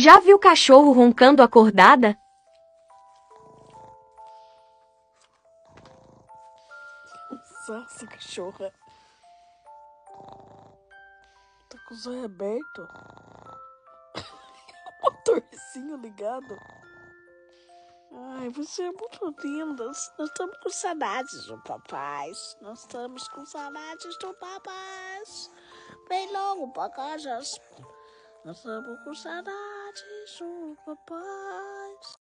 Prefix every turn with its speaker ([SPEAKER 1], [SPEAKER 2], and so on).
[SPEAKER 1] Já viu cachorro roncando acordada?
[SPEAKER 2] Nossa, cachorra. Tá com os olhos abertos. Motorzinho ligado. Ai, você é muito linda. Nós estamos com saudades do papai. Nós estamos com saudades do papai. Vem logo pra casa. Nós estamos com saudades do papai.